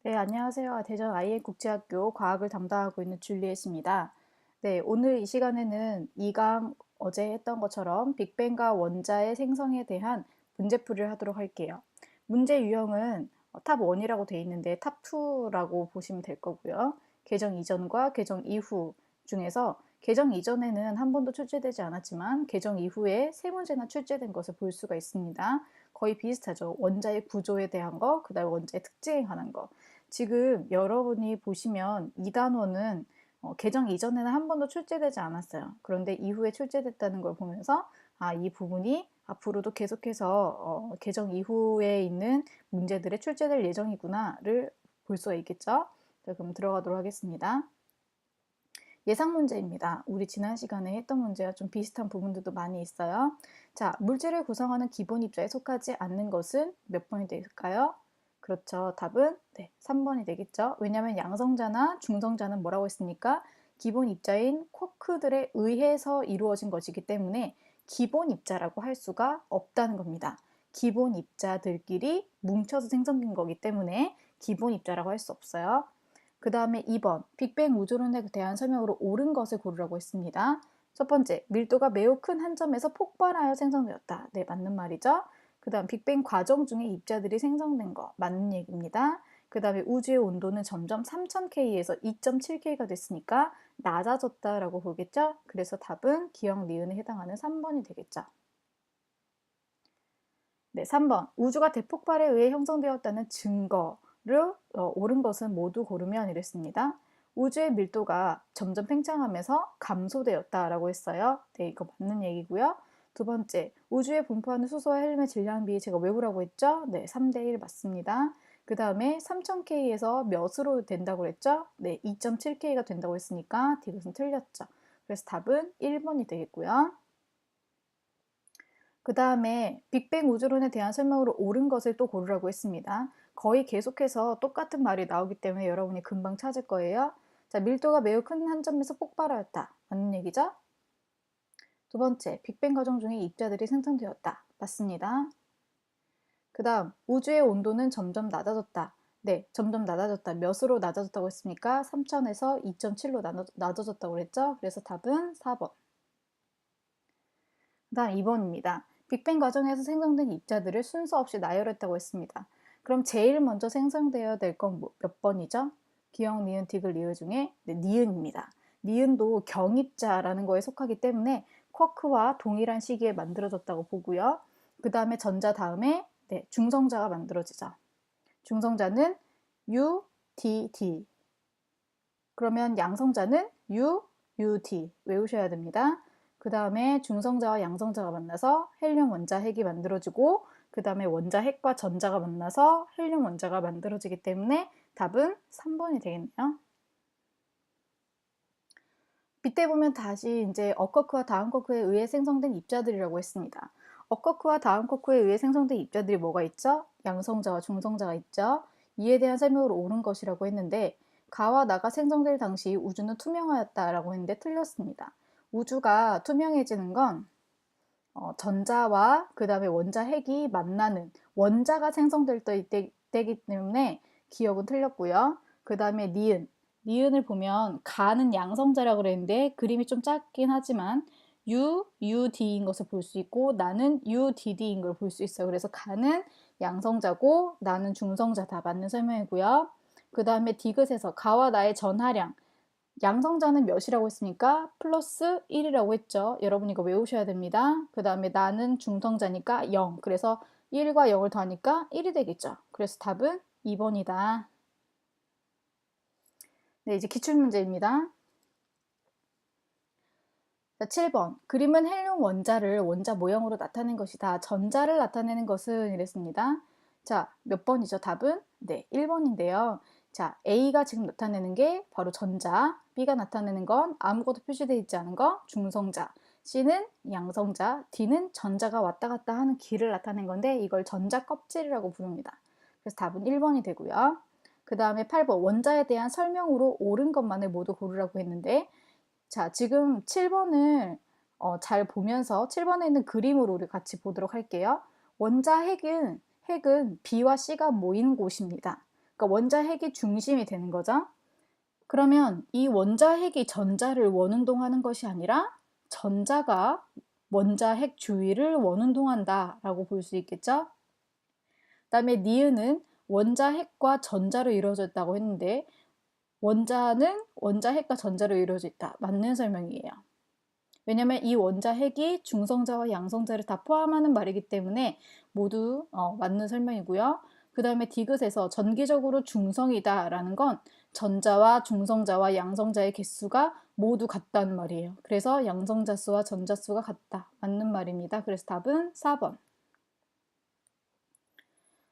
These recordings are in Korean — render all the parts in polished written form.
네, 안녕하세요. 대전 IN국제학교 과학을 담당하고 있는 줄리엣입니다. 네, 오늘 이 시간에는 2강 어제 했던 것처럼 빅뱅과 원자의 생성에 대한 문제풀이를 하도록 할게요. 문제 유형은 탑 1이라고 되어 있는데 탑 2라고 보시면 될 거고요. 개정 이전과 개정 이후 중에서 개정 이전에는 한 번도 출제되지 않았지만 개정 이후에 세 문제나 출제된 것을 볼 수가 있습니다. 거의 비슷하죠. 원자의 구조에 대한 거, 그 다음에 원자의 특징에 관한 거. 지금 여러분이 보시면 이 단원은 개정 이전에는 한 번도 출제되지 않았어요. 그런데 이후에 출제됐다는 걸 보면서 이 부분이 앞으로도 계속해서 개정 이후에 있는 문제들에 출제될 예정이구나를 볼 수가 있겠죠. 자, 그럼 들어가도록 하겠습니다. 예상 문제입니다. 우리 지난 시간에 했던 문제와 좀 비슷한 부분들도 많이 있어요. 자, 물질을 구성하는 기본 입자에 속하지 않는 것은 몇 번이 될까요? 그렇죠. 답은 3번이 되겠죠. 왜냐하면 양성자나 중성자는 뭐라고 했습니까? 기본 입자인 쿼크들에 의해서 이루어진 것이기 때문에 기본 입자라고 할 수가 없다는 겁니다. 기본 입자들끼리 뭉쳐서 생성된 거기 때문에 기본 입자라고 할 수 없어요. 그 다음에 2번, 빅뱅 우주론에 대한 설명으로 옳은 것을 고르라고 했습니다. 첫 번째, 밀도가 매우 큰 한 점에서 폭발하여 생성되었다. 네, 맞는 말이죠. 그 다음 빅뱅 과정 중에 입자들이 생성된 거 맞는 얘기입니다. 그 다음에 우주의 온도는 점점 3000K에서 2.7K가 됐으니까 낮아졌다라고 보겠죠. 그래서 답은 기억 니은에 해당하는 3번이 되겠죠. 네, 3번. 우주가 대폭발에 의해 형성되었다는 증거를 옳은 것은 모두 고르면 이랬습니다. 우주의 밀도가 점점 팽창하면서 감소되었다라고 했어요. 네, 이거 맞는 얘기고요. 두 번째, 우주에 분포하는 수소와 헬륨의 질량 비율 제가 외우라고 했죠? 네, 3대1 맞습니다. 그 다음에 3000K에서 몇으로 된다고 했죠? 네, 2.7K가 된다고 했으니까 이것은 틀렸죠. 그래서 답은 1번이 되겠고요. 그 다음에 빅뱅 우주론에 대한 설명으로 옳은 것을 또 고르라고 했습니다. 거의 계속해서 똑같은 말이 나오기 때문에 여러분이 금방 찾을 거예요. 자, 밀도가 매우 큰 한 점에서 폭발하였다. 맞는 얘기죠? 두 번째, 빅뱅 과정 중에 입자들이 생성되었다. 맞습니다. 그 다음, 우주의 온도는 점점 낮아졌다. 네, 점점 낮아졌다. 몇으로 낮아졌다고 했습니까? 3000에서 2.7로 낮아졌다고 했죠? 그래서 답은 4번. 그 다음 2번입니다. 빅뱅 과정에서 생성된 입자들을 순서 없이 나열했다고 했습니다. 그럼 제일 먼저 생성되어야 될 건 몇 번이죠? 기역, 니은, 디귿, 리을 중에 니은입니다. 니은도 경입자라는 거에 속하기 때문에 쿼크와 동일한 시기에 만들어졌다고 보고요. 그 다음에 전자 다음에 중성자가 만들어지죠. 중성자는 U, D, D. 그러면 양성자는 U, U, D 외우셔야 됩니다. 그 다음에 중성자와 양성자가 만나서 헬륨 원자 핵이 만들어지고 그 다음에 원자 핵과 전자가 만나서 헬륨 원자가 만들어지기 때문에 답은 3번이 되겠네요. 밑에 보면 다시 이제 업커크와 다운커크에 의해 생성된 입자들이라고 했습니다. 업커크와 다운커크에 의해 생성된 입자들이 뭐가 있죠? 양성자와 중성자가 있죠. 이에 대한 설명으로 옳은 것이라고 했는데 가와 나가 생성될 당시 우주는 투명하였다라고 했는데 틀렸습니다. 우주가 투명해지는 건 전자와 그 다음에 원자 핵이 만나는 원자가 생성될 때이기 때문에 기억은 틀렸고요. 그 다음에 니은을 보면 가는 양성자라고 그랬는데 그림이 좀 작긴 하지만 UD인 것을 볼 수 있고 나는 UDD인 걸 볼 수 있어요. 그래서 가는 양성자고 나는 중성자다. 맞는 설명이고요. 그 다음에 디귿에서 가와 나의 전하량 양성자는 몇이라고 했습니까? 플러스 1이라고 했죠. 여러분 이거 외우셔야 됩니다. 그 다음에 나는 중성자니까 0. 그래서 1과 0을 더하니까 1이 되겠죠. 그래서 답은 2번이다. 네, 이제 기출문제입니다. 자, 7번. 그림은 헬륨 원자를 원자 모형으로 나타낸 것이다. 전자를 나타내는 것은 이랬습니다. 자, 몇 번이죠? 답은? 네, 1번인데요. 자, A가 지금 나타내는 게 바로 전자, B가 나타내는 건 아무것도 표시되어 있지 않은 거, 중성자, C는 양성자, D는 전자가 왔다 갔다 하는 길을 나타낸 건데 이걸 전자 껍질이라고 부릅니다. 그래서 답은 1번이 되고요. 그 다음에 8번. 원자에 대한 설명으로 옳은 것만을 모두 고르라고 했는데 자, 지금 7번을 잘 보면서 7번에 있는 그림으로 우리 같이 보도록 할게요. 원자 핵은 B와 C가 모인 곳입니다. 그러니까 원자핵이 중심이 되는 거죠. 그러면 이 원자핵이 전자를 원운동하는 것이 아니라 전자가 원자핵 주위를 원운동한다라고 볼 수 있겠죠. 그다음에 니은은 원자핵과 전자로 이루어져 있다고 했는데 원자는 원자핵과 전자로 이루어져 있다. 맞는 설명이에요. 왜냐면 이 원자핵이 중성자와 양성자를 다 포함하는 말이기 때문에 모두 맞는 설명이고요. 그 다음에 디귿에서 전기적으로 중성이다라는 건 전자와 중성자와 양성자의 개수가 모두 같다는 말이에요. 그래서 양성자 수와 전자 수가 같다. 맞는 말입니다. 그래서 답은 4번.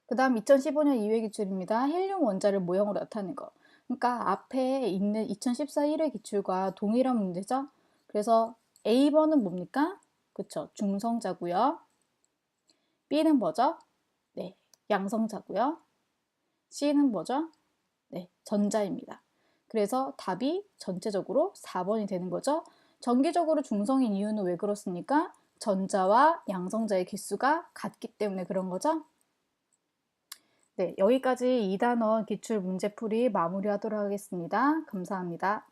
그 다음 2015년 2회 기출입니다. 헬륨 원자를 모형으로 나타내는 거. 그러니까 앞에 있는 2014 1회 기출과 동일한 문제죠. 그래서 A번은 뭡니까? 그쵸, 중성자고요. B는 뭐죠? 네, 양성자고요. C는 뭐죠? 네, 전자입니다. 그래서 답이 전체적으로 4번이 되는 거죠. 전기적으로 중성인 이유는 왜 그렇습니까? 전자와 양성자의 개수가 같기 때문에 그런 거죠. 네, 여기까지 2단원 기출 문제풀이 마무리하도록 하겠습니다. 감사합니다.